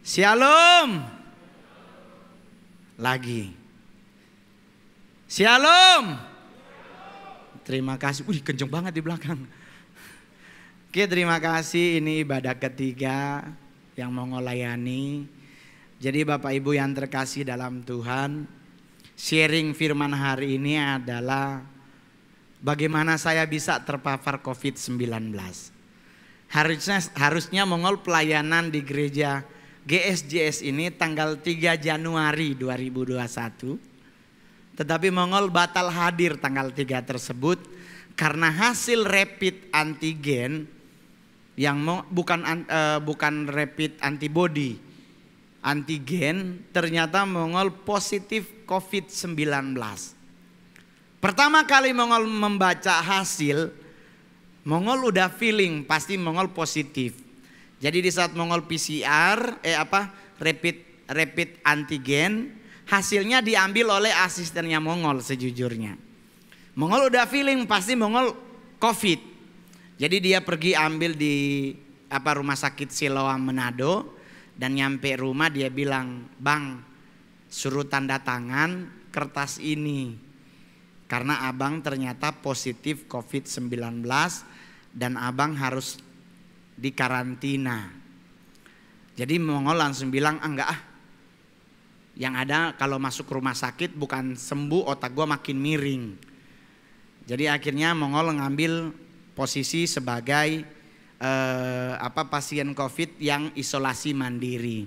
Shalom. Lagi. Shalom. Terima kasih. Wih, kenceng banget di belakang. Oke, terima kasih. Ini ibadah ketiga yang mau ngelayani. Jadi Bapak Ibu yang terkasih dalam Tuhan, sharing firman hari ini adalah bagaimana saya bisa terpapar COVID-19. Harusnya Mongol pelayanan di gereja GSJS ini tanggal 3 Januari 2021. Tetapi Mongol batal hadir tanggal 3 tersebut karena hasil rapid antigen yang bukan rapid antibody. Antigen ternyata Mongol positif COVID-19. Pertama kali Mongol membaca hasil, Mongol udah feeling pasti Mongol positif. Jadi di saat Mongol PCR rapid antigen, hasilnya diambil oleh asistennya Mongol sejujurnya. Mongol udah feeling pasti Mongol COVID. Jadi dia pergi ambil di rumah sakit Siloam Manado, dan nyampe rumah dia bilang, "Bang, suruh tanda tangan kertas ini. Karena abang ternyata positif COVID-19 dan abang harus dikarantina." Jadi Mongol langsung bilang, "Enggak ah. Yang ada kalau masuk rumah sakit bukan sembuh, otak gua makin miring." Jadi akhirnya Mongol ngambil posisi sebagai pasien COVID yang isolasi mandiri.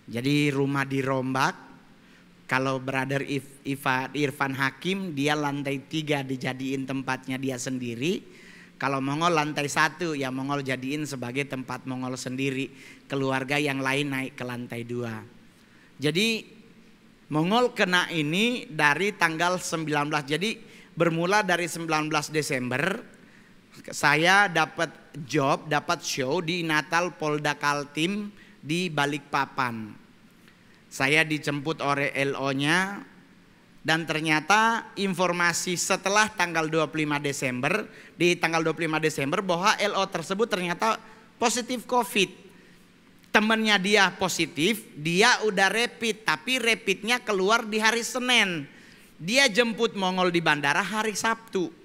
Jadi rumah dirombak. Kalau brother Irfan Hakim, dia lantai 3 dijadiin tempatnya dia sendiri. Kalau Mongol lantai 1, ya Mongol jadiin sebagai tempat Mongol sendiri. Keluarga yang lain naik ke lantai 2. Jadi Mongol kena ini dari tanggal 19. Jadi bermula dari 19 Desember. Saya dapat show di Natal Polda Kaltim di Balikpapan. Saya dijemput oleh LO-nya dan ternyata informasi setelah tanggal 25 Desember, di tanggal 25 Desember bahwa LO tersebut ternyata positif COVID. Temennya dia positif, dia udah rapid, tapi rapidnya keluar di hari Senin. Dia jemput Mongol di bandara hari Sabtu.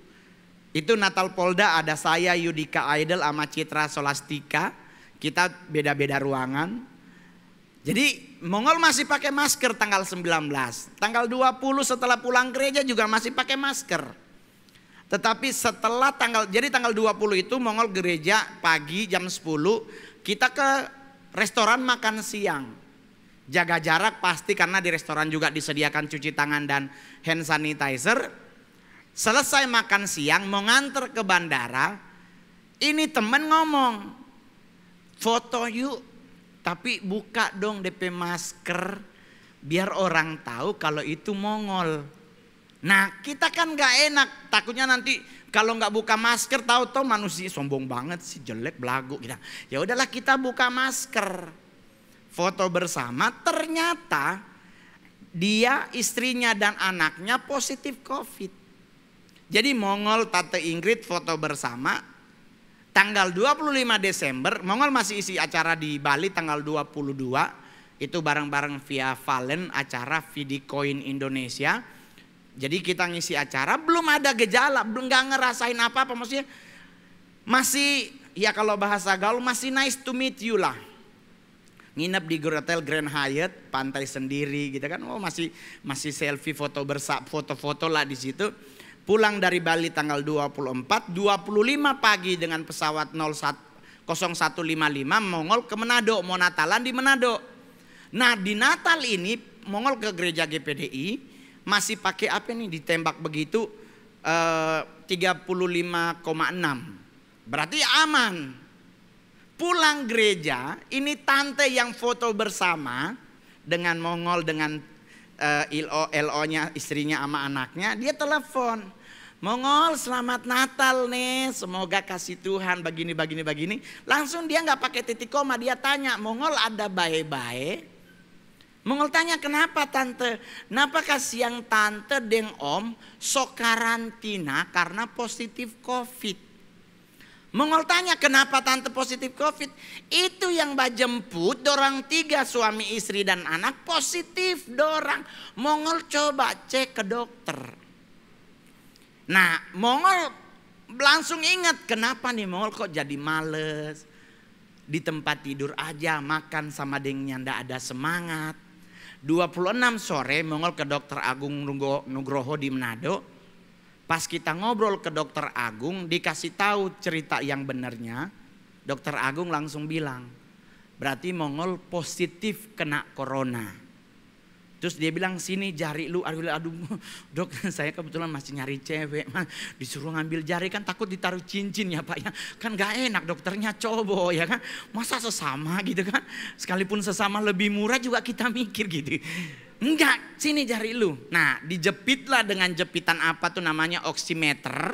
Itu Natal Polda ada saya, Yudika Idol sama Citra Solastika. Kita beda-beda ruangan. Jadi Mongol masih pakai masker tanggal 19. Tanggal 20 setelah pulang gereja juga masih pakai masker. Tetapi setelah tanggal 20 itu Mongol gereja pagi jam 10. Kita ke restoran makan siang. Jaga jarak pasti karena di restoran juga disediakan cuci tangan dan hand sanitizer. Selesai makan siang mau nganter ke bandara, ini temen ngomong, "Foto yuk, tapi buka dong DP masker biar orang tahu kalau itu Mongol." Nah kita kan gak enak, takutnya nanti kalau nggak buka masker tahu-tahu manusia sombong banget sih, jelek belagu gitu. Ya udahlah kita buka masker, foto bersama. Ternyata dia, istrinya dan anaknya positif COVID. Jadi Mongol Tante Ingrid foto bersama. Tanggal 25 Desember Mongol masih isi acara di Bali tanggal 22. Itu bareng-bareng via Valen acara Vidikoin Indonesia. Jadi kita ngisi acara belum ada gejala, belum nggak ngerasain apa-apa, maksudnya masih ya kalau bahasa gaul masih nice to meet you lah. Nginep di Hotel Grand Hyatt, pantai sendiri gitu kan. Oh masih selfie foto-foto lah di situ. Pulang dari Bali tanggal 24, 25 pagi dengan pesawat 0155 Mongol ke Manado, mau Natalan di Manado. Nah di Natal ini Mongol ke gereja GPDI masih pakai apa nih, ditembak begitu 35,6. Berarti aman. Pulang gereja, ini tante yang foto bersama dengan Mongol, dengan LO-nya, istrinya sama anaknya, dia telepon, "Mongol selamat Natal nih, semoga kasih Tuhan begini. Langsung dia nggak pakai titik koma, dia tanya, "Mongol ada bae-bae?" Mongol tanya, "Kenapa tante? Kenapa kasihan tante deng om sok karantina karena positif COVID?" Mongol tanya, kenapa tante positif COVID? Itu yang jemput, dorang 3 suami istri dan anak positif dorang. Mongol coba cek ke dokter. Nah, Mongol langsung ingat, kenapa nih Mongol kok jadi males. Di tempat tidur aja, makan sama dengnya ndak ada semangat. 26 sore Mongol ke dokter Agung Nugroho di Manado. Pas kita ngobrol ke dokter Agung, dikasih tahu cerita yang benarnya, dokter Agung langsung bilang, berarti Mongol positif kena corona. Terus dia bilang, sini jari lu. Aduh dok, saya kebetulan masih nyari cewek, disuruh ngambil jari, kan takut ditaruh cincin ya Pak ya. Kan gak enak, dokternya cowok ya kan. Masa sesama gitu kan, sekalipun sesama lebih murah juga kita mikir gitu. Enggak, sini jari lu. Nah, dijepitlah dengan jepitan apa tuh namanya oximeter.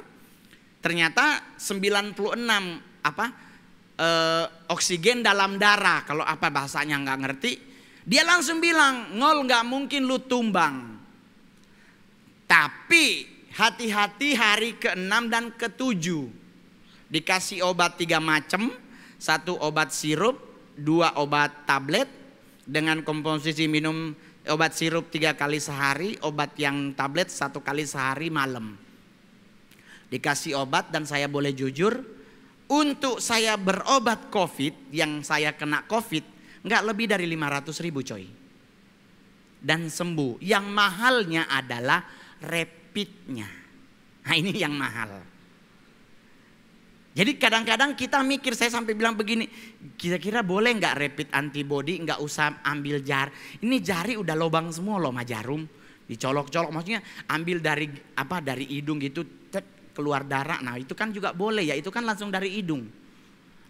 Ternyata 96 oksigen dalam darah. Kalau apa bahasanya nggak ngerti. Dia langsung bilang, Ngol nggak mungkin lu tumbang. Tapi hati-hati hari ke-6 dan ke-7. Dikasih obat 3 macam. 1 obat sirup, 2 obat tablet. Dengan komposisi minum obat sirup 3 kali sehari, obat yang tablet 1 kali sehari malam. Dikasih obat dan saya boleh jujur, untuk saya berobat COVID, yang saya kena COVID, nggak lebih dari 500.000 coy. Dan sembuh. Yang mahalnya adalah rapidnya. Nah ini yang mahal. Jadi kadang-kadang kita mikir, saya sampai bilang begini, kira-kira boleh nggak rapid antibody, nggak usah ambil jari. Ini jari udah lobang semua loh, sama jarum, dicolok-colok, maksudnya ambil dari hidung gitu, keluar darah. Nah itu kan juga boleh ya, itu kan langsung dari hidung.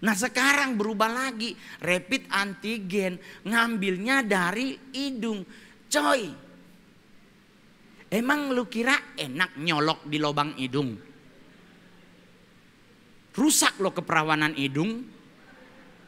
Nah sekarang berubah lagi, rapid antigen, ngambilnya dari hidung, coy. Emang lu kira enak nyolok di lobang hidung? Rusak loh keperawanan hidung.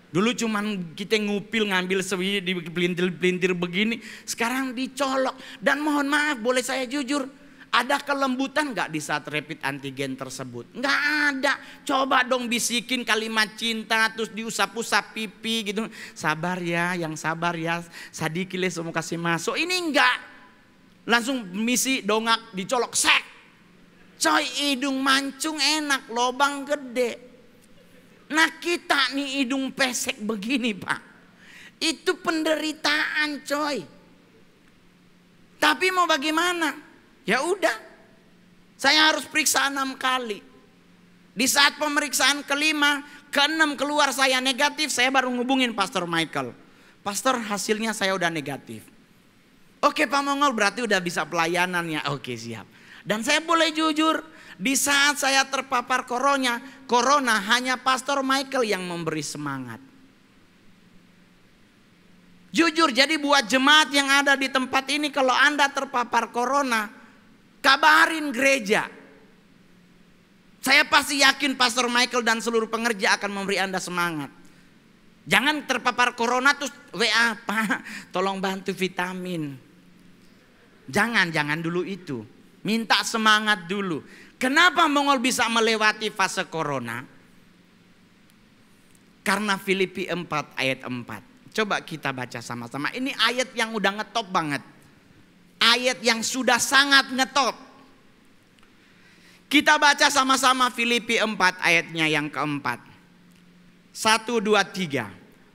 Dulu cuman kita ngupil ngambil sewi di pelintir-pelintir begini. Sekarang dicolok. Dan mohon maaf, boleh saya jujur, ada kelembutan gak di saat rapid antigen tersebut? Gak ada. Coba dong bisikin kalimat cinta, terus diusap-usap pipi gitu. Sabar ya, yang sabar ya, sadikile semua kasih masuk. Ini enggak. Langsung misi dongak dicolok, sek. Coy, hidung mancung enak, lobang gede. Nah kita nih hidung pesek begini Pak, itu penderitaan coy. Tapi mau bagaimana? Ya udah, saya harus periksa 6 kali. Di saat pemeriksaan kelima, ke-6 keluar saya negatif, saya baru ngubungin Pastor Michael. Pastor, hasilnya saya udah negatif. Oke Pak Mongol, berarti udah bisa pelayanan ya. Oke siap. Dan saya boleh jujur, di saat saya terpapar corona hanya Pastor Michael yang memberi semangat. Jujur, jadi buat jemaat yang ada di tempat ini, kalau Anda terpapar corona, kabarin gereja. Saya pasti yakin Pastor Michael dan seluruh pengerja akan memberi Anda semangat. Jangan terpapar corona terus WA, Pak tolong bantu vitamin. Jangan dulu itu. Minta semangat dulu. Kenapa Mongol bisa melewati fase corona? Karena Filipi 4 ayat 4. Coba kita baca sama-sama. Ini ayat yang udah ngetop banget. Ayat yang sudah sangat ngetop. Kita baca sama-sama Filipi 4 ayatnya yang keempat. 1, 2, 3.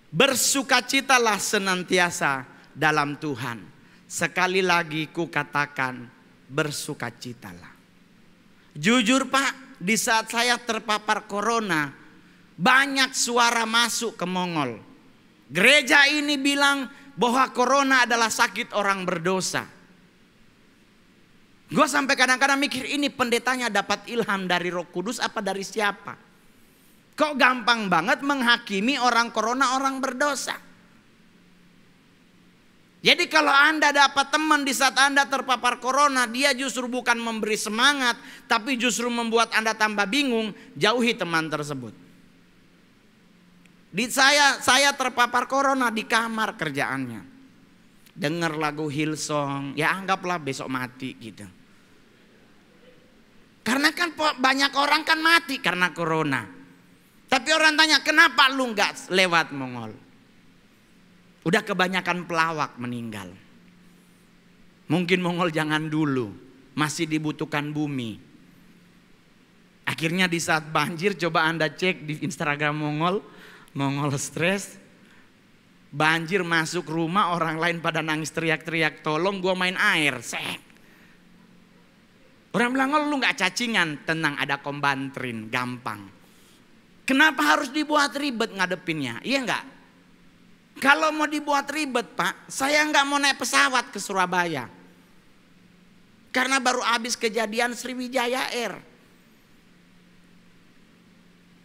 Bersukacitalah senantiasa dalam Tuhan. Sekali lagi ku katakan, bersukacitalah. Jujur Pak, di saat saya terpapar corona, banyak suara masuk ke Mongol. Gereja ini bilang bahwa corona adalah sakit orang berdosa. Gue sampai kadang-kadang mikir, ini pendetanya dapat ilham dari Roh Kudus apa dari siapa? Kok gampang banget menghakimi orang corona orang berdosa? Jadi kalau Anda dapat teman di saat Anda terpapar corona, dia justru bukan memberi semangat, tapi justru membuat Anda tambah bingung, jauhi teman tersebut. Saya terpapar corona di kamar kerjaannya. Dengar lagu Hillsong, ya anggaplah besok mati gitu. Karena kan banyak orang kan mati karena corona. Tapi orang tanya, kenapa lu nggak lewat Mongol? Udah kebanyakan pelawak meninggal. Mungkin Mongol jangan dulu, masih dibutuhkan bumi. Akhirnya di saat banjir, coba Anda cek di Instagram Mongol, Mongol stres. Banjir masuk rumah, orang lain pada nangis teriak-teriak, tolong gua main air. Sek. Orang bilang, lu gak cacingan, tenang ada kombantrin, gampang. Kenapa harus dibuat ribet ngadepinnya? Iya gak? Kalau mau dibuat ribet Pak, saya gak mau naik pesawat ke Surabaya. Karena baru habis kejadian Sriwijaya Air.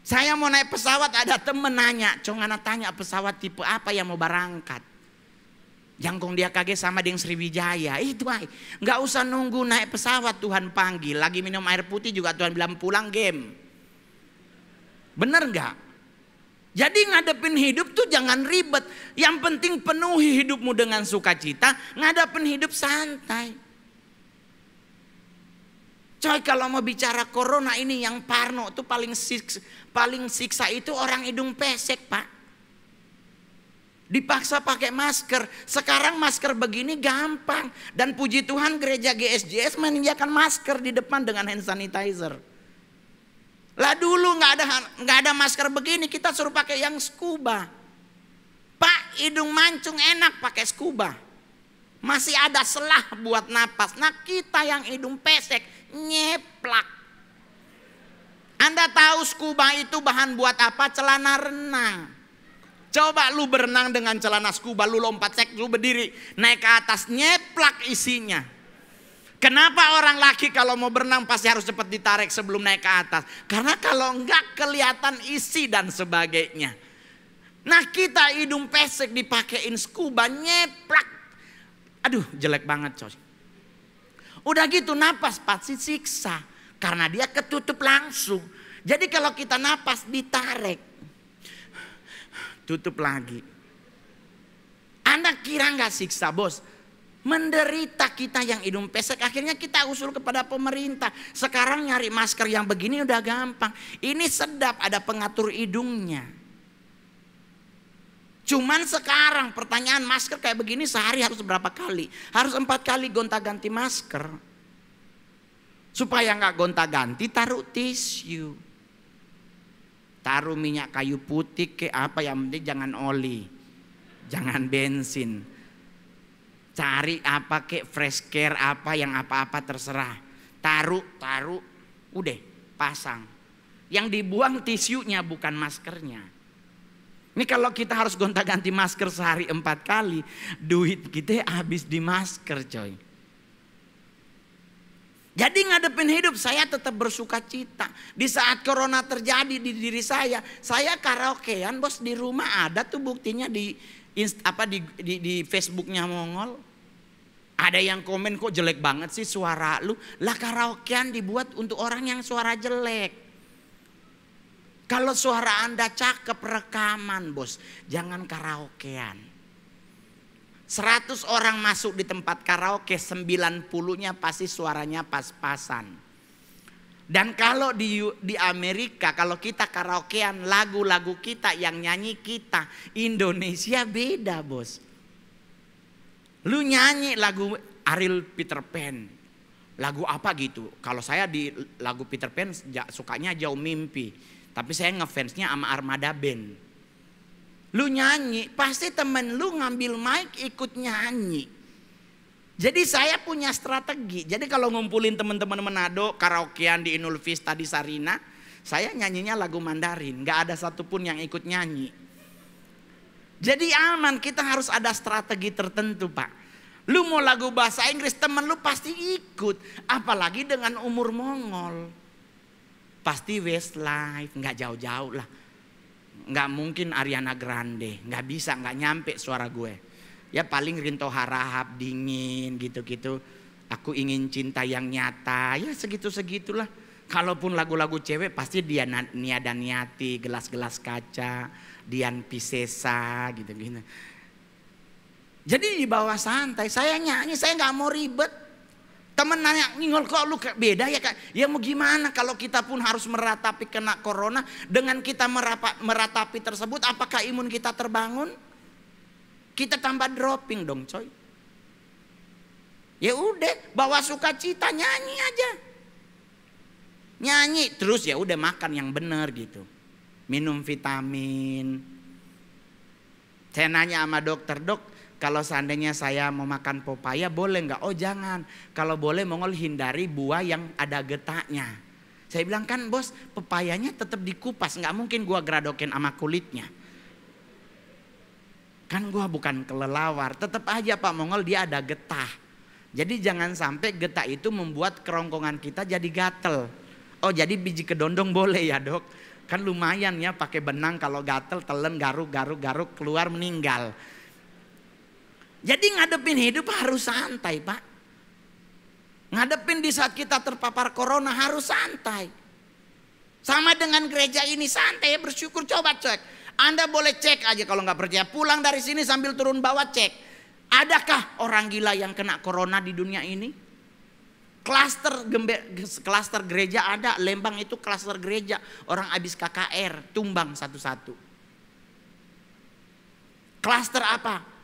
Saya mau naik pesawat, ada temen nanya, Congana tanya pesawat tipe apa yang mau berangkat. Jangkong dia kaget sama dengan Sriwijaya. Itu ay, nggak usah nunggu naik pesawat, Tuhan panggil. Lagi minum air putih juga Tuhan bilang pulang game. Bener nggak? Jadi ngadepin hidup tuh jangan ribet. Yang penting penuhi hidupmu dengan sukacita, ngadepin hidup santai. Coy, kalau mau bicara corona ini yang parno tuh paling siksa itu orang hidung pesek Pak. Dipaksa pakai masker. Sekarang masker begini gampang. Dan puji Tuhan gereja GSJS menyediakan masker di depan dengan hand sanitizer. Lah dulu nggak ada masker begini, kita suruh pakai yang scuba. Pak, hidung mancung enak pakai scuba. Masih ada selah buat napas. Nah kita yang hidung pesek nyeplak. Anda tahu scuba itu bahan buat apa? Celana renang. Coba lu berenang dengan celana scuba, lu lompat lu berdiri, naik ke atas, nyeplak isinya. Kenapa orang laki kalau mau berenang pasti harus cepat ditarik sebelum naik ke atas? Karena kalau enggak kelihatan isi dan sebagainya. Nah kita hidung pesek dipakein scuba, nyeplak. Aduh jelek banget coy. Udah gitu napas pasti siksa. Karena dia ketutup langsung. Jadi kalau kita napas ditarik. Tutup lagi. Anda kira gak siksa bos? Menderita kita yang hidung pesek. Akhirnya kita usul kepada pemerintah. Sekarang nyari masker yang begini udah gampang. Ini sedap ada pengatur hidungnya. Cuman sekarang pertanyaan masker kayak begini sehari harus berapa kali? Harus 4 kali gonta-ganti masker. Supaya nggak gonta-ganti taruh tisu. Taruh minyak kayu putih ke apa yang penting jangan oli. Jangan bensin. Cari apa ke fresh care apa yang apa-apa terserah. Taruh, udah pasang. Yang dibuang tisunya bukan maskernya. Ini kalau kita harus gonta-ganti masker sehari 4 kali, duit kita habis di masker coy. Jadi ngadepin hidup saya tetap bersuka cita. Di saat corona terjadi di diri saya karaokean bos di rumah ada tuh buktinya di Facebooknya Mongol. Ada yang komen kok jelek banget sih suara lu. Lah karaokean dibuat untuk orang yang suara jelek. Kalau suara Anda cakep rekaman bos, jangan karaokean. 100 orang masuk di tempat karaoke, 90-nya pasti suaranya pas-pasan. Dan kalau di Amerika, kalau kita karaokean, lagu-lagu kita yang nyanyi kita, Indonesia beda bos. Lu nyanyi lagu Ariel Peter Pan, lagu apa gitu. Kalau saya di lagu Peter Pan sukanya Jauh Mimpi. Tapi saya ngefansnya sama Armada Band. Lu nyanyi, pasti temen lu ngambil mic ikut nyanyi. Jadi saya punya strategi. Jadi kalau ngumpulin teman-teman Manado karaokean di Inul Vista di Sarina, saya nyanyinya lagu Mandarin. Gak ada satupun yang ikut nyanyi. Jadi aman, kita harus ada strategi tertentu Pak. Lu mau lagu bahasa Inggris, temen lu pasti ikut. Apalagi dengan umur Mongol. Pasti Westlife, nggak jauh-jauh lah. Nggak mungkin Ariana Grande, nggak bisa, nggak nyampe suara gue. Ya paling Rinto Harahap, Dingin gitu-gitu. Aku Ingin Cinta Yang Nyata, ya segitu-segitulah. Kalaupun lagu-lagu cewek pasti dia Nia dan Niati, Gelas-gelas Kaca, Dian Piscesa gitu-gitu. Jadi di bawah santai, saya nyanyi, saya nggak mau ribet. Temen nanya, Ngol kok lu beda ya Kak? Ya mau gimana kalau kita pun harus meratapi kena corona. Dengan kita meratapi tersebut, apakah imun kita terbangun? Kita tambah dropping dong coy. Ya udah, bawa sukacita, nyanyi aja. Nyanyi terus, ya udah makan yang benar gitu. Minum vitamin. Saya nanya sama dokter, dok, kalau seandainya saya mau makan pepaya boleh nggak? Oh jangan. Kalau boleh mongol hindari buah yang ada getahnya. Saya bilang kan bos, pepayanya tetap dikupas, nggak mungkin gua gradokin sama kulitnya. Kan gua bukan kelelawar, tetap aja Pak Mongol dia ada getah. Jadi jangan sampai getah itu membuat kerongkongan kita jadi gatel. Oh jadi biji kedondong boleh ya dok? Kan lumayan ya pakai benang, kalau gatel telen garuk keluar meninggal. Jadi ngadepin hidup harus santai Pak. Ngadepin di saat kita terpapar corona harus santai. Sama dengan gereja ini santai, bersyukur. Coba cek. Anda boleh cek aja kalau nggak percaya. Pulang dari sini sambil turun bawah cek. Adakah orang gila yang kena corona di dunia ini? Klaster gereja ada. Lembang itu klaster gereja. Orang habis KKR tumbang satu-satu. Klaster apa?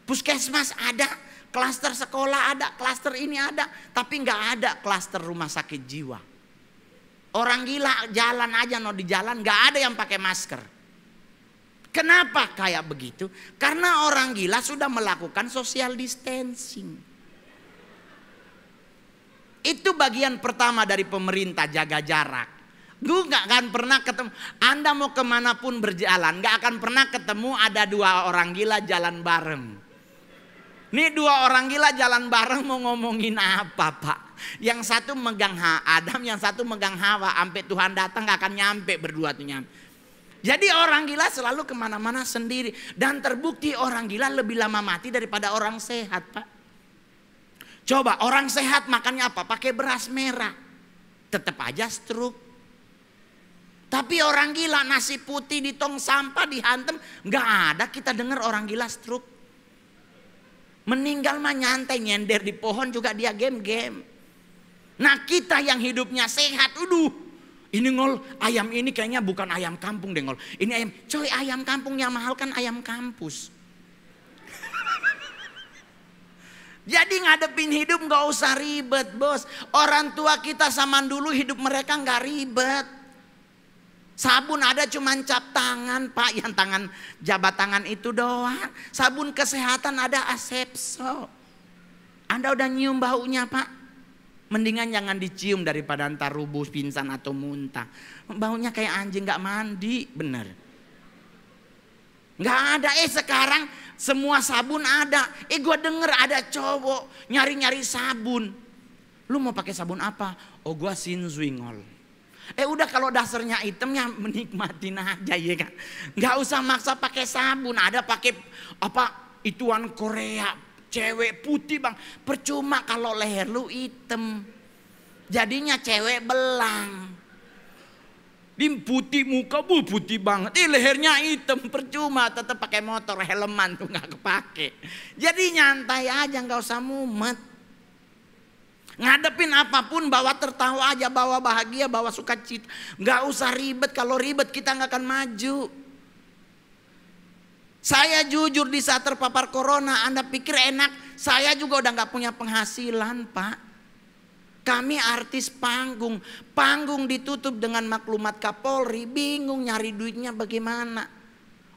Puskesmas ada, klaster sekolah ada, klaster ini ada, tapi nggak ada klaster rumah sakit jiwa. Orang gila jalan aja, di jalan nggak ada yang pakai masker. Kenapa kayak begitu? Karena orang gila sudah melakukan social distancing. Itu bagian pertama dari pemerintah, jaga jarak. Gue gak akan pernah ketemu, Anda mau kemanapun berjalan, gak akan pernah ketemu ada dua orang gila jalan bareng. Nih dua orang gila jalan bareng mau ngomongin apa Pak? Yang satu megang Adam, yang satu megang Hawa. Sampai Tuhan datang gak akan nyampe berdua tuh nyampe. Jadi orang gila selalu kemana-mana sendiri. Dan terbukti orang gila lebih lama mati daripada orang sehat Pak. Coba orang sehat makannya apa? Pakai beras merah. Tetap aja stroke. Tapi orang gila nasi putih di tong sampah dihantem, nggak ada kita dengar orang gila stroke. Meninggal mah nyantai, nyender di pohon juga dia game-game. Nah kita yang hidupnya sehat, ini Ngol, ayam ini kayaknya bukan ayam kampung deh Ngol. Ini ayam, coy ayam kampung yang mahal kan ayam kampus. Jadi ngadepin hidup nggak usah ribet bos. Orang tua kita zaman dulu hidup mereka nggak ribet. Sabun ada cuman cap tangan Pak, yang tangan jabat tangan itu doang. Sabun kesehatan ada Asepso. Anda udah nyium baunya Pak? Mendingan jangan dicium daripada ntar rubuh, pingsan atau muntah. Baunya kayak anjing gak mandi, bener. Gak ada, sekarang semua sabun ada. Gue denger ada cowok nyari-nyari sabun. Lu mau pakai sabun apa? Oh gue Sinzuingol. Udah kalau dasarnya hitamnya menikmatin aja ya kan. Nggak usah maksa pakai sabun. Ada pakai apa ituan Korea, cewek putih bang. Percuma kalau leher lu hitam. Jadinya cewek belang. Di putih muka putih banget. Lehernya hitam, percuma tetap pakai motor, helman tuh nggak kepake. Jadi nyantai aja, nggak usah mumet. Ngadepin apapun bawa tertawa aja, bawa bahagia, bawa sukacita. Nggak usah ribet, kalau ribet kita nggak akan maju. Saya jujur di saat terpapar corona, Anda pikir enak? Saya juga udah nggak punya penghasilan Pak. Kami artis panggung, panggung ditutup dengan maklumat Kapolri, bingung nyari duitnya bagaimana.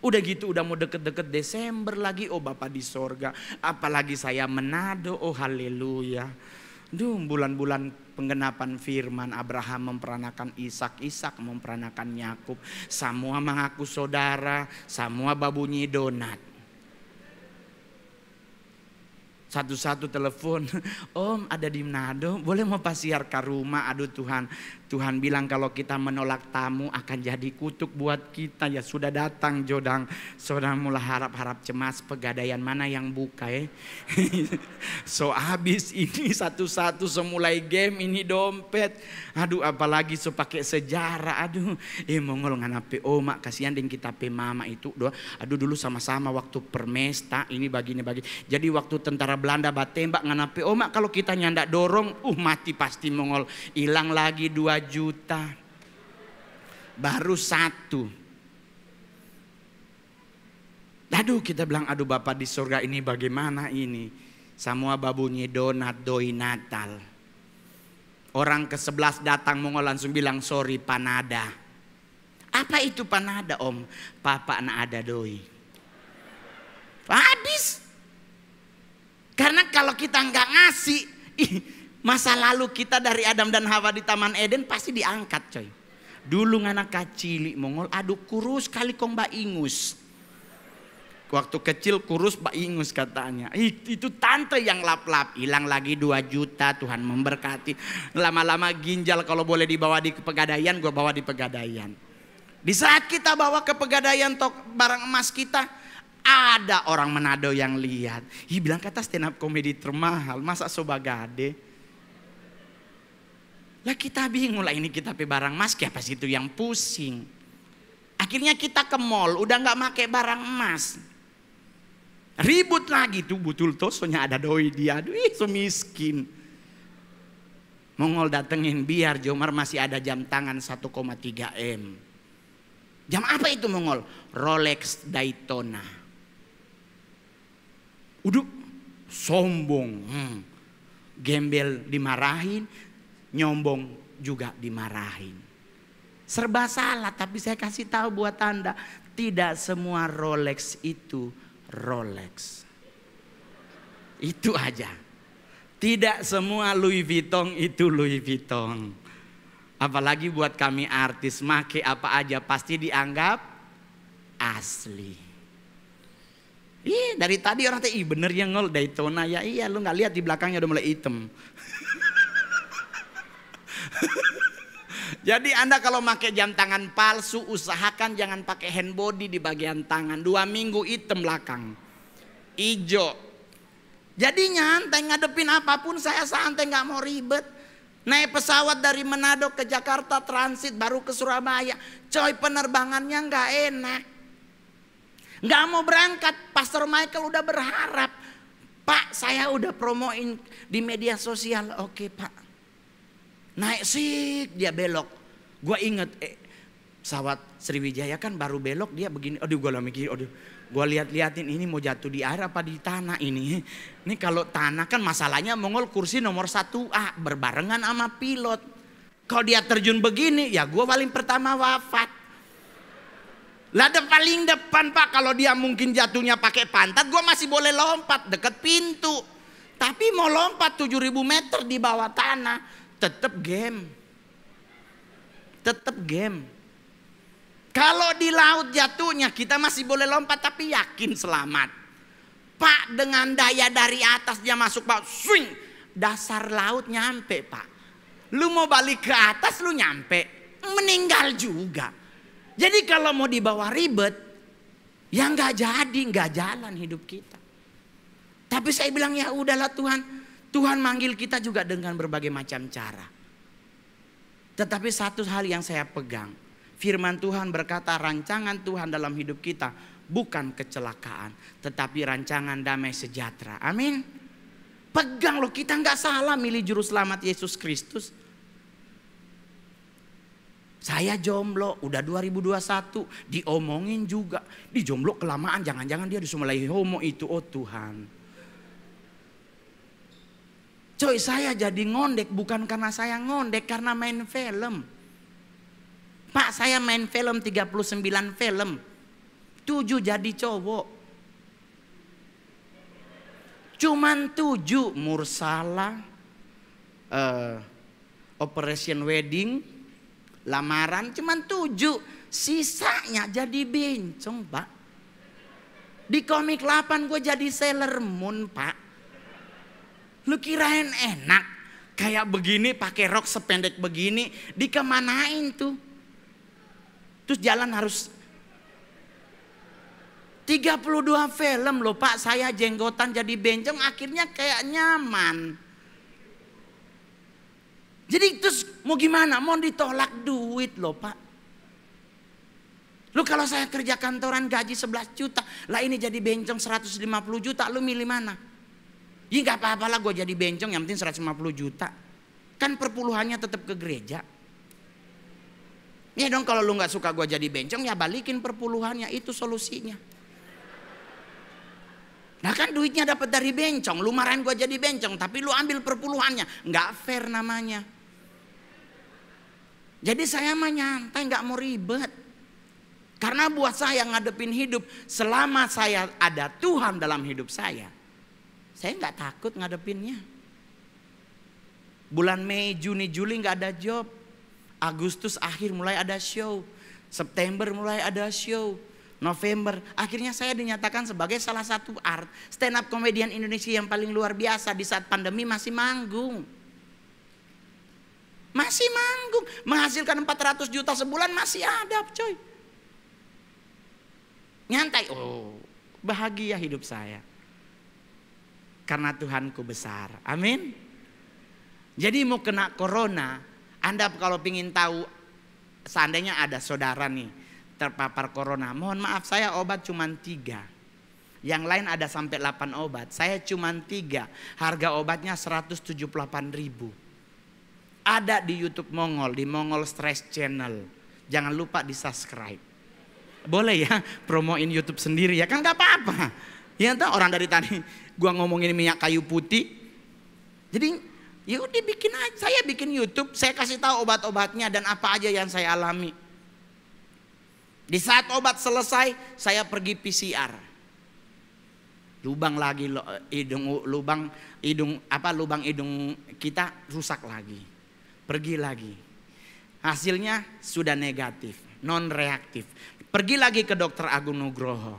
Udah gitu udah mau deket-deket Desember lagi, oh Bapak di sorga. Apalagi saya Manado, oh haleluya. Bulan-bulan penggenapan firman, Abraham memperanakan Ishak, Ishak memperanakan Yakub. Semua mengaku saudara, semua babunyi donat. Satu-satu telepon, Om ada di Manado, boleh mau pasiar ke rumah? Aduh Tuhan, Tuhan bilang kalau kita menolak tamu akan jadi kutuk buat kita. Ya sudah datang Jodang, saudara mulai harap-harap cemas, pegadaian mana yang buka ya. So habis ini satu-satu semulai game ini dompet. Aduh apalagi so pakai sejarah. Aduh mongol nganape oma kasihan dengan kita pe mama itu doa. Aduh dulu sama-sama waktu permesta ini bagi. Jadi waktu tentara Belanda batembak nganape oma kalau kita nyandak dorong mati pasti mongol. Hilang lagi 2 juta. Baru 1. Aduh kita bilang aduh Bapak di surga ini bagaimana ini. Semua babunyi donat doi Natal. Orang ke-11 datang mongol langsung bilang sorry panada. Apa itu panada om? Papa na ada doi. Habis. Karena kalau kita nggak ngasih, masa lalu kita dari Adam dan Hawa di Taman Eden pasti diangkat coy. Dulu anak kacili mongol, aduh kurus kali kong mbak ingus. Waktu kecil kurus mbak ingus katanya. Itu tante yang lap-lap. Hilang lagi 2 juta, Tuhan memberkati. Lama-lama ginjal kalau boleh dibawa di Pegadaian, gue bawa di Pegadaian. Di saat kita bawa ke Pegadaian barang emas kita, ada orang Manado yang lihat. Bilang kata stand up komedi termahal, masa sobagade. Lah kita bingung lah ini kita pe barang emas apa sih itu yang pusing. Akhirnya kita ke mall udah nggak make barang emas. Ribut lagi tuh betul tuh soalnya ada doi dia. Aduh so miskin. Mongol datengin biar Jomar masih ada jam tangan 1,3 M. Jam apa itu mongol? Rolex Daytona. Udah sombong. Gembel dimarahin. Nyombong juga dimarahin. Serba salah tapi saya kasih tahu buat Anda. Tidak semua Rolex itu Rolex. Itu aja. Tidak semua Louis Vuitton itu Louis Vuitton. Apalagi buat kami artis. Make apa aja pasti dianggap asli. Dari tadi orang tanya bener ya ngol Daytona. Ya iya lu gak lihat di belakangnya udah mulai hitam. Jadi Anda kalau pakai jam tangan palsu usahakan jangan pakai hand body di bagian tangan. 2 minggu hitam belakang, ijo. Jadi nyantai ngadepin apapun saya santai nggak mau ribet. Naik pesawat dari Manado ke Jakarta transit baru ke Surabaya. Coy penerbangannya nggak enak. Nggak mau berangkat. Pastor Michael udah berharap. Pak saya udah promoin di media sosial. Oke Pak. Naik sih dia belok. Gue inget pesawat Sriwijaya kan baru belok dia begini. Aduh gue mikir aduh gue liatin ini mau jatuh di air apa di tanah ini. Ini kalau tanah kan masalahnya mongol kursi nomor 1A berbarengan sama pilot. Kalau dia terjun begini ya gue paling pertama wafat. Lah paling depan Pak kalau dia mungkin jatuhnya pakai pantat gue masih boleh lompat deket pintu. Tapi mau lompat 7.000 meter di bawah tanah. Tetap game. Kalau di laut jatuhnya kita masih boleh lompat tapi yakin selamat. Pak dengan daya dari atas dia masuk Pak, swing, dasar laut nyampe Pak. Lu mau balik ke atas lu nyampe, meninggal juga. Jadi kalau mau dibawa ribet, ya nggak jadi, nggak jalan hidup kita. Tapi saya bilang ya udahlah Tuhan manggil kita juga dengan berbagai macam cara. Tetapi satu hal yang saya pegang. Firman Tuhan berkata rancangan Tuhan dalam hidup kita bukan kecelakaan. Tetapi rancangan damai sejahtera. Amin. Pegang loh kita nggak salah milih juru selamat Yesus Kristus. Saya jomblo udah 2021. Diomongin juga. Di jomblo kelamaan jangan-jangan dia disuruh mulai homo itu. Oh Tuhan. Coy saya jadi ngondek bukan karena saya ngondek karena main film. Pak saya main film 39 film. 7 jadi cowok. Cuman 7 Mursala, Operation Wedding, lamaran cuman 7. Sisanya jadi bencong Pak. Di Komik 8 gue jadi Sailor Moon Pak. Lu kirain enak Kayak begini pakai rok sependek begini, dikemanain tuh? Terus jalan harus 32 film loh Pak, saya jenggotan jadi bencong, akhirnya kayak nyaman. Jadi terus mau gimana? Mau ditolak duit loh Pak. Lu kalau saya kerja kantoran gaji 11 juta, lah ini jadi bencong 150 juta, lu milih mana? Ya gak apa-apa lah gue jadi bencong, yang penting 150 juta. Kan perpuluhannya tetap ke gereja. Ya dong, kalau lu gak suka gue jadi bencong, ya balikin perpuluhannya, itu solusinya. Nah kan duitnya dapat dari bencong, lu marahin gue jadi bencong, tapi lu ambil perpuluhannya, nggak fair namanya. Jadi saya mah nyantai, nggak mau ribet. Karena buat saya ngadepin hidup, selama saya ada Tuhan dalam hidup saya nggak takut ngadepinnya. Bulan Mei, Juni, Juli nggak ada job, Agustus akhir mulai ada show, September mulai ada show. November, akhirnya saya dinyatakan sebagai salah satu stand up komedian Indonesia yang paling luar biasa. Di saat pandemi masih manggung. Masih manggung, menghasilkan 400 juta sebulan masih ada coy. Nyantai, oh bahagia hidup saya. Karena Tuhanku besar, amin. Jadi mau kena corona, Anda kalau ingin tahu, seandainya ada saudara nih terpapar corona, mohon maaf saya obat cuma 3. Yang lain ada sampai 8 obat, saya cuma 3. Harga obatnya 178.000. Ada di YouTube Mongol, di Mongol Stress Channel. Jangan lupa di subscribe. Boleh ya promoin YouTube sendiri ya kan, gak apa-apa. Ya entah, orang dari tadi gua ngomongin minyak kayu putih. Jadi yaudah bikin aja, saya bikin YouTube, saya kasih tahu obat-obatnya dan apa aja yang saya alami. Di saat obat selesai, saya pergi PCR. Lubang lagi lubang hidung kita rusak lagi. Pergi lagi. Hasilnya sudah negatif, non reaktif. Pergi lagi ke dokter Agung Nugroho.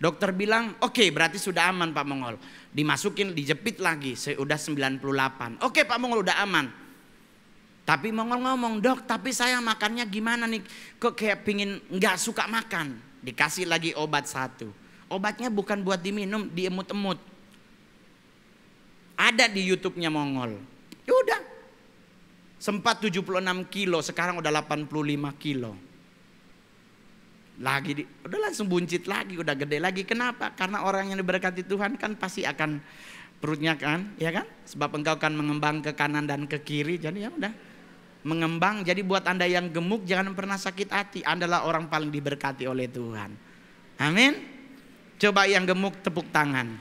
Dokter bilang, "Oke, berarti sudah aman Pak Mongol." Dimasukin, dijepit lagi, sudah 98. "Oke Pak Mongol, udah aman." Tapi Mongol ngomong, "Dok, tapi saya makannya gimana nih? Kok kayak pingin nggak suka makan." Dikasih lagi obat 1. Obatnya bukan buat diminum, diemut-emut. Ada di YouTube-nya Mongol. Ya udah. Sempat 76 kilo, sekarang udah 85 kilo. Udah langsung buncit lagi, udah gede lagi. Kenapa? Karena orang yang diberkati Tuhan kan pasti akan perutnya kan, ya kan? Sebab engkau akan mengembang ke kanan dan ke kiri. Jadi ya udah. Mengembang. Jadi buat Anda yang gemuk jangan pernah sakit hati. Anda adalah orang paling diberkati oleh Tuhan. Amin. Coba yang gemuk tepuk tangan.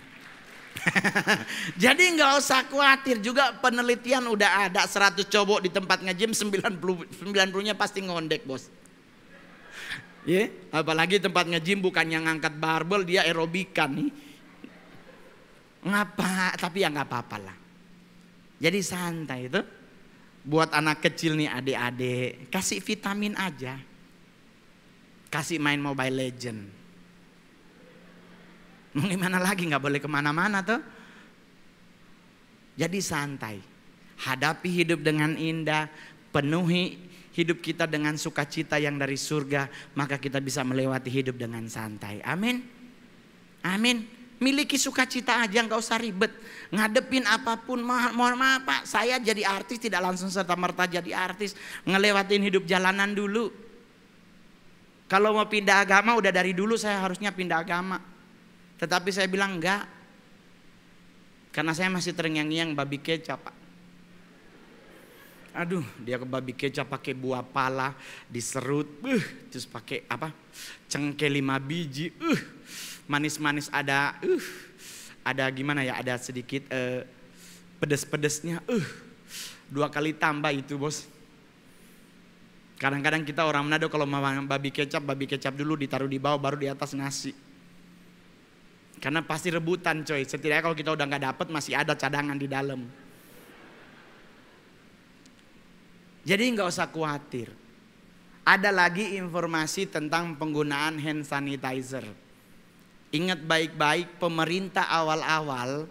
Jadi nggak usah khawatir. Juga penelitian udah ada, 100 cowok di tempat nge-gym 90-nya pasti ngondek bos. Ya, apalagi tempat nge-gym bukannya ngangkat barbel, dia aerobikan nih. Ngapa? Tapi ya nggak apa-apa lah. Jadi santai itu. Buat anak kecil nih, adik-adik, kasih vitamin aja. Kasih main Mobile Legend. Gimana lagi, gak boleh kemana-mana tuh. Jadi santai. Hadapi hidup dengan indah. Penuhi hidup kita dengan sukacita yang dari surga. Maka kita bisa melewati hidup dengan santai. Amin. Amin. Miliki sukacita aja, nggak usah ribet. Ngadepin apapun, mohon maaf Pak, saya jadi artis tidak langsung serta-merta jadi artis. Ngelewatin hidup jalanan dulu. Kalau mau pindah agama udah dari dulu saya harusnya pindah agama. Tetapi saya bilang enggak. Karena saya masih terngiang-ngiang babi kecap Pak. Aduh, dia ke babi kecap pakai buah pala, diserut, terus pakai apa? Cengkeh 5 biji, manis-manis ada gimana ya, ada sedikit pedes-pedesnya, 2 kali tambah itu bos. Kadang-kadang kita orang Manado kalau mau babi kecap dulu ditaruh di bawah baru di atas nasi. Karena pasti rebutan coy, setidaknya kalau kita udah gak dapet masih ada cadangan di dalam. Jadi gak usah khawatir. Ada lagi informasi tentang penggunaan hand sanitizer. Ingat baik-baik, pemerintah awal-awal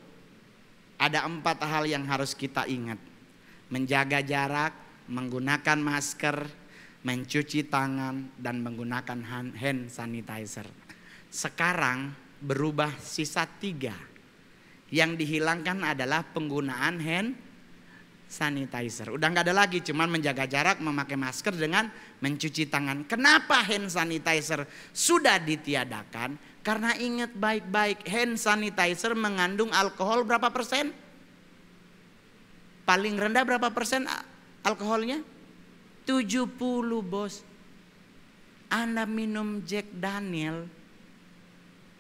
ada 4 hal yang harus kita ingat. Menjaga jarak, menggunakan masker, mencuci tangan, dan menggunakan hand sanitizer. Sekarang berubah sisa 3. Yang dihilangkan adalah penggunaan hand sanitizer. Udah nggak ada lagi, cuman menjaga jarak, memakai masker dengan mencuci tangan. Kenapa hand sanitizer sudah ditiadakan? Karena ingat baik-baik, hand sanitizer mengandung alkohol berapa persen? Paling rendah berapa persen alkoholnya? 70 bos. Anda minum Jack Daniel,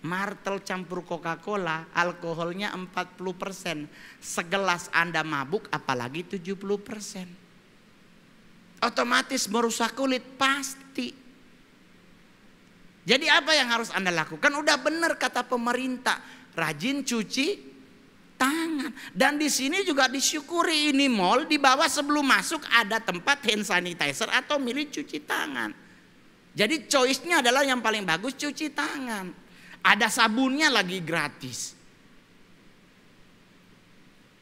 Martel campur Coca-Cola, alkoholnya 40%. Segelas Anda mabuk, apalagi 70%. Otomatis merusak kulit, pasti. Jadi apa yang harus Anda lakukan? Udah benar kata pemerintah, rajin cuci tangan. Dan di sini juga disyukuri, ini mall di bawah sebelum masuk ada tempat hand sanitizer atau milih cuci tangan. Jadi choice-nya adalah yang paling bagus cuci tangan. Ada sabunnya lagi gratis.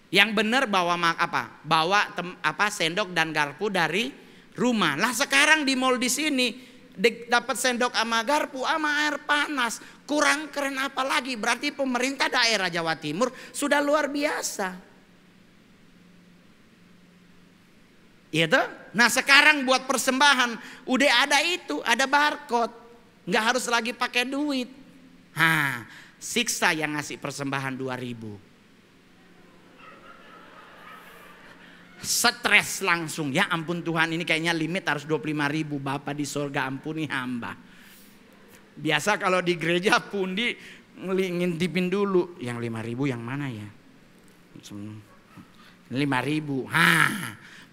Yang benar bawa sendok dan garpu dari rumah. Lah sekarang di mall di sini dapat sendok sama garpu sama air panas. Kurang keren apa lagi? Berarti pemerintah daerah Jawa Timur sudah luar biasa. Iya tuh? Nah sekarang buat persembahan udah ada itu, ada barcode. Nggak harus lagi pakai duit. Siksa yang ngasih persembahan 2.000. Stres langsung, ya ampun Tuhan, ini kayaknya limit harus 25.000. Bapa di sorga ampuni hamba. Biasa kalau di gereja pundi ngintipin dulu, yang 5.000 yang mana ya? 5.000.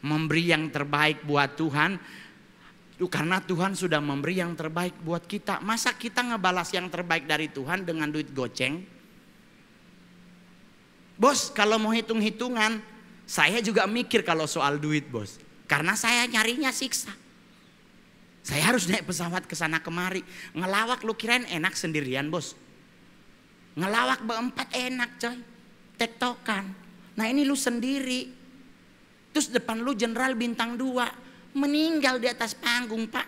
Memberi yang terbaik buat Tuhan. Karena Tuhan sudah memberi yang terbaik buat kita. Masa kita ngebalas yang terbaik dari Tuhan dengan duit goceng? Bos, kalau mau hitung-hitungan, saya juga mikir kalau soal duit bos. Karena saya nyarinya siksa. Saya harus naik pesawat ke sana kemari. Ngelawak lu kirain enak sendirian bos. Ngelawak berempat enak coy. Tektokan. Nah ini lu sendiri. Terus depan lu jenderal bintang 2. Meninggal di atas panggung pak.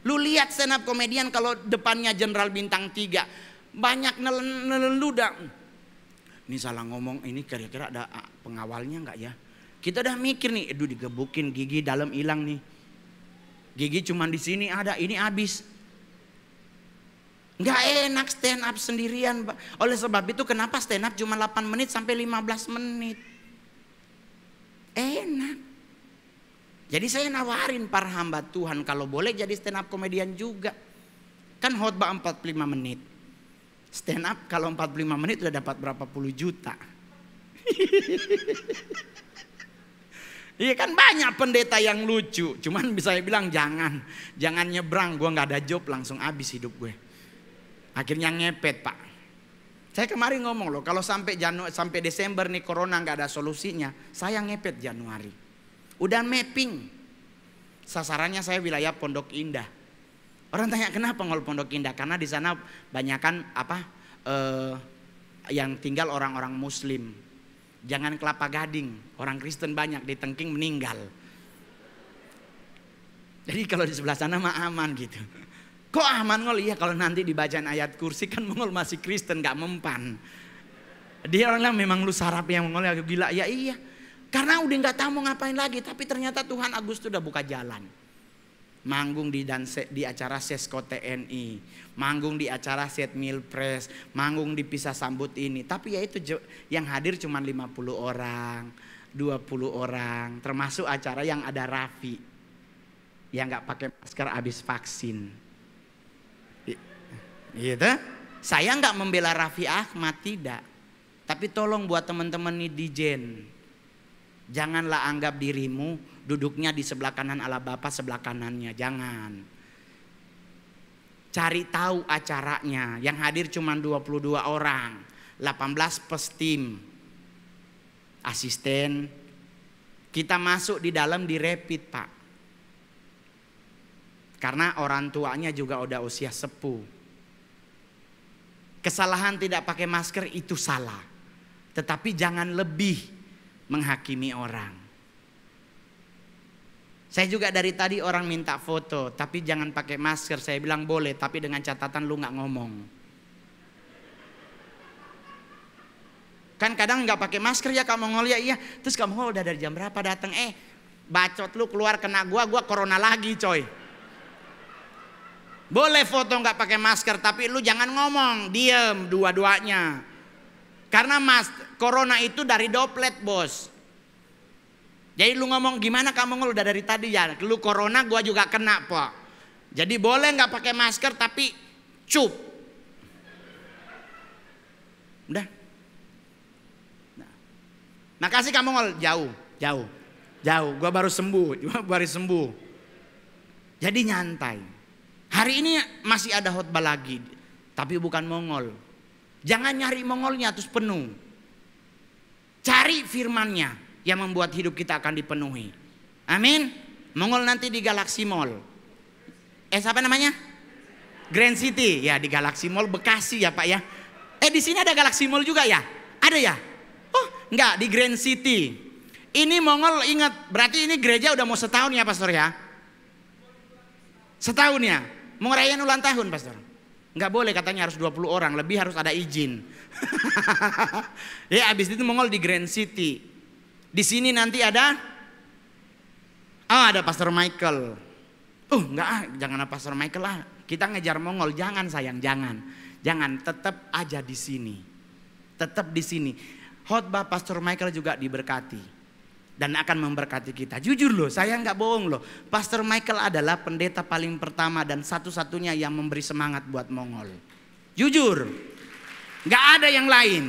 Lu lihat stand up komedian kalau depannya jenderal bintang 3. Banyak nelen-ludah. Ini salah ngomong, ini kira-kira ada pengawalnya enggak ya? Kita udah mikir nih, aduh digebukin gigi dalam hilang nih. Gigi cuman di sini ada, ini habis. Enggak enak stand up sendirian. Oleh sebab itu kenapa stand up cuma 8 menit sampai 15 menit. Enak. Jadi saya nawarin para hamba Tuhan kalau boleh jadi stand up komedian juga. Kan khotbah 45 menit. Stand up kalau 45 menit udah dapat berapa puluh juta. Iya kan banyak pendeta yang lucu. Cuman bisa bilang jangan nyebrang, gue gak ada job langsung habis hidup gue. Akhirnya ngepet pak. Saya kemarin ngomong loh, kalau sampai Desember nih corona gak ada solusinya, saya ngepet Januari. Udah mapping. Sasarannya saya wilayah Pondok Indah. Orang tanya kenapa ngol Pondok Indah? Karena di sana banyakan yang tinggal orang-orang Muslim. Jangan Kelapa Gading, orang Kristen banyak di Tengking meninggal. Jadi kalau di sebelah sana mah aman gitu. Kok aman ngol? Iya kalau nanti dibacaan ayat kursi kan ngol masih Kristen gak mempan. Dia orang bilang memang lu sarap yang ngol agak gila. Ya iya. Karena udah nggak tahu mau ngapain lagi, tapi ternyata Tuhan Agustus udah buka jalan. Manggung di acara Sesko TNI, manggung di acara Set Milpres, manggung di Pisah Sambut ini. Tapi ya itu yang hadir cuma 50 orang, 20 orang, termasuk acara yang ada Raffi yang nggak pakai masker habis vaksin. Gitu. Saya nggak membela Raffi Ahmad, tidak. Tapi tolong buat teman-teman netizen. Janganlah anggap dirimu duduknya di sebelah kanan Allah Bapa, sebelah kanannya. Jangan. Cari tahu acaranya. Yang hadir cuma 22 orang. 18 pestim. Asisten. Kita masuk di dalam di rapid pak. Karena orang tuanya juga udah usia sepuh. Kesalahan tidak pakai masker itu salah. tetapi jangan lebih menghakimi orang. Saya juga dari tadi orang minta foto, tapi jangan pakai masker. Saya bilang boleh, tapi dengan catatan lu nggak ngomong. Kan kadang nggak pakai masker ya Kak Mongol ya, iya. Terus Kak Mongol udah dari jam berapa datang? Bacot lu keluar kena gua corona lagi coy. Boleh foto nggak pakai masker, tapi lu jangan ngomong, diem dua-duanya. Karena corona itu dari droplet bos. Jadi lu ngomong gimana Kak Mongol udah dari tadi ya, lu corona gua juga kena po. Jadi boleh nggak pakai masker tapi cup. Udah. Makasih Kak Mongol, jauh. Gua baru sembuh. Jadi nyantai. Hari ini masih ada khotbah lagi, tapi bukan Mongol. Jangan nyari Mongolnya terus penuh. Cari firmannya yang membuat hidup kita akan dipenuhi. Amin. Mongol nanti di Galaxy Mall. Siapa namanya? Grand City. Ya di Galaxy Mall Bekasi ya Pak ya. Di sini ada Galaxy Mall juga ya? Ada ya? Oh enggak, di Grand City. Ini Mongol ingat, berarti ini gereja udah mau setahun ya Pastor ya? Setahun ya? Mau ngerayain ulang tahun Pastor? Enggak boleh katanya, harus 20 orang, lebih harus ada izin. Ya abis itu Mongol di Grand City. Di sini nanti ada Pastor Michael. Enggak, jangan Pastor Michael lah. Kita ngejar Mongol, jangan sayang, jangan. Jangan, tetap aja di sini. Tetap di sini. Khotbah Pastor Michael juga diberkati dan akan memberkati kita. Jujur loh, saya nggak bohong loh. Pastor Michael adalah pendeta paling pertama dan satu-satunya yang memberi semangat buat Mongol. Jujur, nggak ada yang lain.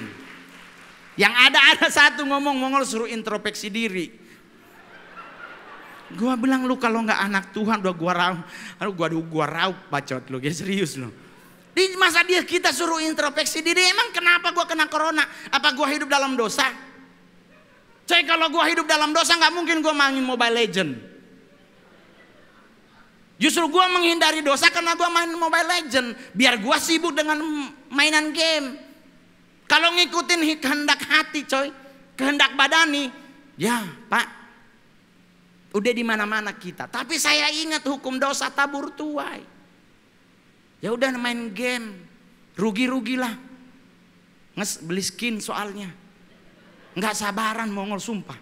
Yang ada satu ngomong, Mongol suruh introspeksi diri. Gua bilang lu kalau nggak anak Tuhan udah gua raup bacot lu, ya serius lu. Di masa kita suruh introspeksi diri, emang kenapa gua kena corona? Apa gua hidup dalam dosa? Coy, kalau gua hidup dalam dosa nggak mungkin gua main Mobile Legend. Justru gua menghindari dosa karena gua main Mobile Legend, biar gua sibuk dengan mainan game. Kalau ngikutin kehendak hati, coy, kehendak badani, ya Pak, udah di mana-mana kita. Tapi saya ingat hukum dosa tabur tuai. Ya udah main game, rugi-rugilah. Beli skin soalnya. Nggak sabaran Mongol sumpah.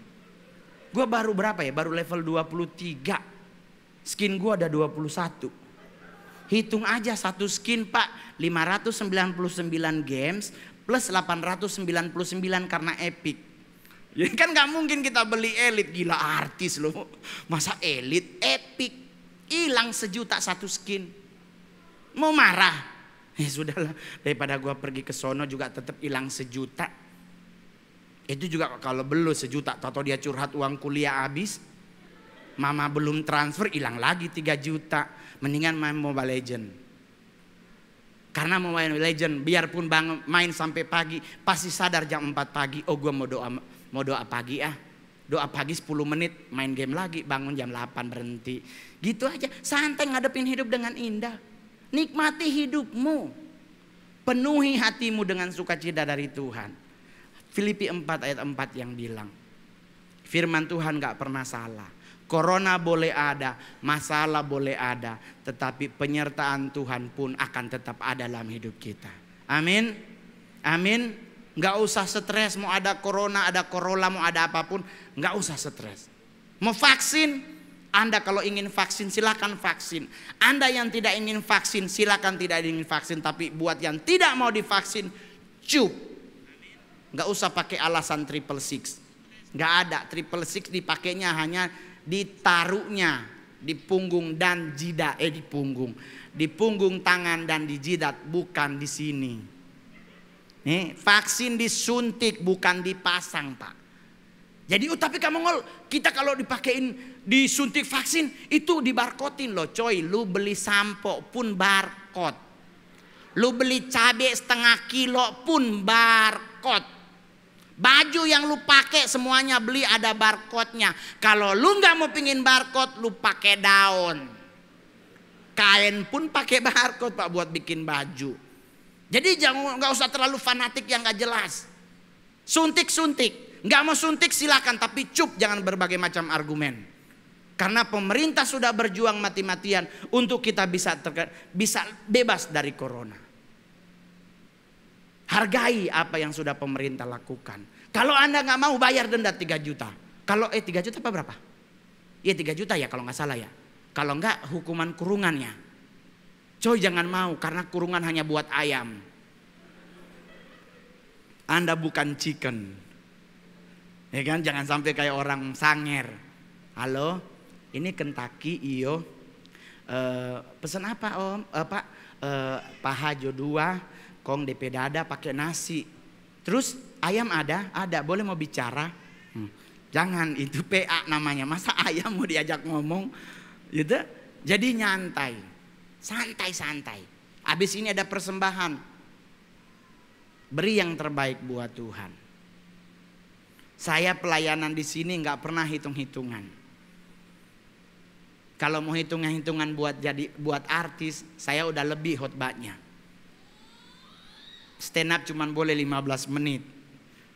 Gue baru berapa ya? Baru level 23. Skin gue ada 21. Hitung aja satu skin Pak, 599 games plus 899 karena epic. Ya kan nggak mungkin kita beli elit, gila artis loh. Masa elit epic hilang 1 juta satu skin. Mau marah? Ya sudahlah, daripada gue pergi ke sono juga tetap hilang 1 juta. Itu juga kalau belum 1 juta, atau dia curhat uang kuliah habis, mama belum transfer hilang lagi 3 juta. Mendingan main Mobile Legend. Karena Mobile Legend biarpun main sampai pagi, pasti sadar jam 4 pagi, oh gue mau doa pagi doa pagi 10 menit, main game lagi, bangun jam 8 berhenti. Gitu aja, santai ngadepin hidup dengan indah. Nikmati hidupmu, penuhi hatimu dengan sukacita dari Tuhan. Filipi 4 ayat 4 yang bilang, firman Tuhan gak pernah salah. Corona boleh ada, masalah boleh ada, tetapi penyertaan Tuhan pun akan tetap ada dalam hidup kita. Amin, amin. Gak usah stres, mau ada corona, ada corolla, mau ada apapun, gak usah stres. Mau vaksin, Anda kalau ingin vaksin silakan vaksin. Anda yang tidak ingin vaksin silakan tidak ingin vaksin. Tapi buat yang tidak mau divaksin, cup. Gak usah pakai alasan 666. Gak ada, 666 dipakainya hanya ditaruhnya di punggung dan jidat, di punggung tangan dan di jidat, bukan di sini. Nih, vaksin disuntik bukan dipasang Pak. Jadi tapi kamu kita kalau dipakein disuntik vaksin itu dibarkodin loh coy. Lu beli sampo pun barcode. Lu beli cabai setengah kilo pun barcode. Baju yang lu pakai semuanya beli ada barcode-nya. Kalau lu nggak mau pingin barcode, lu pakai daun. Kain pun pakai barcode Pak buat bikin baju. Jadi jangan, nggak usah terlalu fanatik yang nggak jelas. Suntik-suntik. Nggak mau suntik silakan, tapi jangan berbagai macam argumen. Karena pemerintah sudah berjuang mati-matian untuk kita bisa bebas dari corona. Hargai apa yang sudah pemerintah lakukan. Kalau Anda nggak mau, bayar denda 3 juta. Kalau 3 juta apa berapa? Iya 3 juta ya kalau nggak salah ya. Kalau nggak hukuman kurungannya. Coy jangan mau, karena kurungan hanya buat ayam. Anda bukan chicken. Ya kan, jangan sampai kayak orang sanger. Halo, ini Kentucky iyo. Pesan apa om? Pak, paha jo 2, kong DP dada pakai nasi. Terus ayam ada? Ada, boleh mau bicara? Jangan, itu PA namanya. Masa ayam mau diajak ngomong? Gitu. Jadi nyantai, santai-santai. Habis ini ada persembahan. Beri yang terbaik buat Tuhan. Saya pelayanan di sini nggak pernah hitung-hitungan. Kalau mau hitung-hitungan buat artis, saya udah lebih khotbahnya. Stand up cuman boleh 15 menit.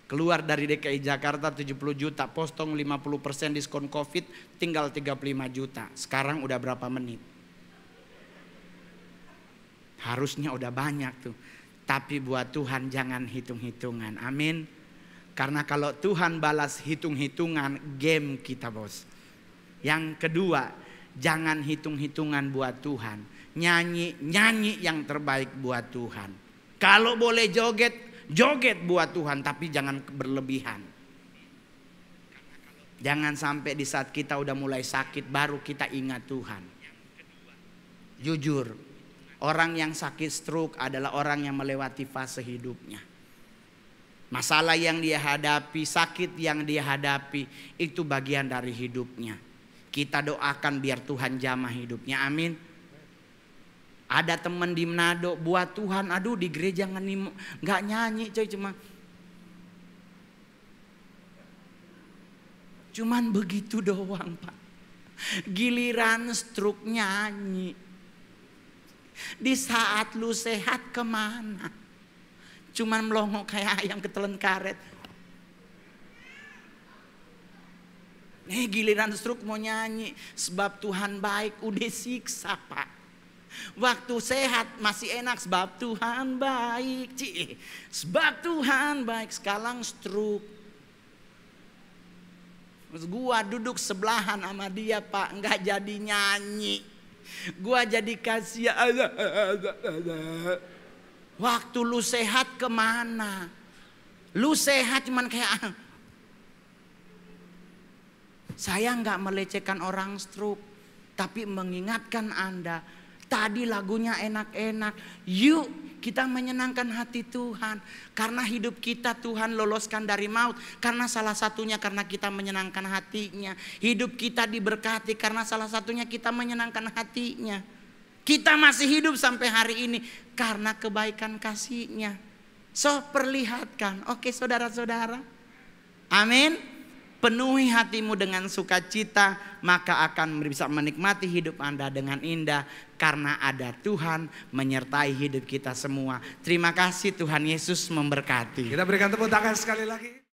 Keluar dari DKI Jakarta 70 juta, postong 50% diskon Covid, tinggal 35 juta. Sekarang udah berapa menit? Harusnya udah banyak tuh. Tapi buat Tuhan jangan hitung-hitungan. Amin. Karena kalau Tuhan balas hitung-hitungan, game kita bos. Yang kedua, jangan hitung-hitungan buat Tuhan. Nyanyi yang terbaik buat Tuhan. Kalau boleh joget buat Tuhan, tapi jangan berlebihan. Jangan sampai di saat kita udah mulai sakit baru kita ingat Tuhan. Jujur, orang yang sakit stroke adalah orang yang melewati fase hidupnya. Masalah yang dia hadapi, sakit yang dia hadapi, itu bagian dari hidupnya. Kita doakan biar Tuhan jamah hidupnya, amin. Ada teman di Manado, buat Tuhan, aduh di gereja nggak nyanyi coy, cuman begitu doang Pak. Giliran stroke nyanyi. Di saat lu sehat kemana? Cuman melongo kayak ayam ketelan karet. Giliran stroke mau nyanyi, sebab Tuhan baik, udah siksa Pak. Waktu sehat masih enak, sebab Tuhan baik. Sebab Tuhan baik, sekarang stroke. Terus gua duduk sebelahan sama dia Pak, nggak jadi nyanyi. Gua jadi kasihan. Waktu lu sehat kemana? Lu sehat cuman kayak. Saya nggak melecehkan orang stroke, tapi mengingatkan Anda. Tadi lagunya enak-enak. Yuk kita menyenangkan hati Tuhan. Karena hidup kita Tuhan loloskan dari maut. Karena salah satunya karena kita menyenangkan hatinya. Hidup kita diberkati karena salah satunya kita menyenangkan hatinya. Kita masih hidup sampai hari ini karena kebaikan kasih-Nya. So perlihatkan. Oke saudara-saudara. Amin. Penuhi hatimu dengan sukacita, maka akan bisa menikmati hidup Anda dengan indah. Karena ada Tuhan menyertai hidup kita semua. Terima kasih, Tuhan Yesus memberkati. Kita berikan tepuk tangan sekali lagi.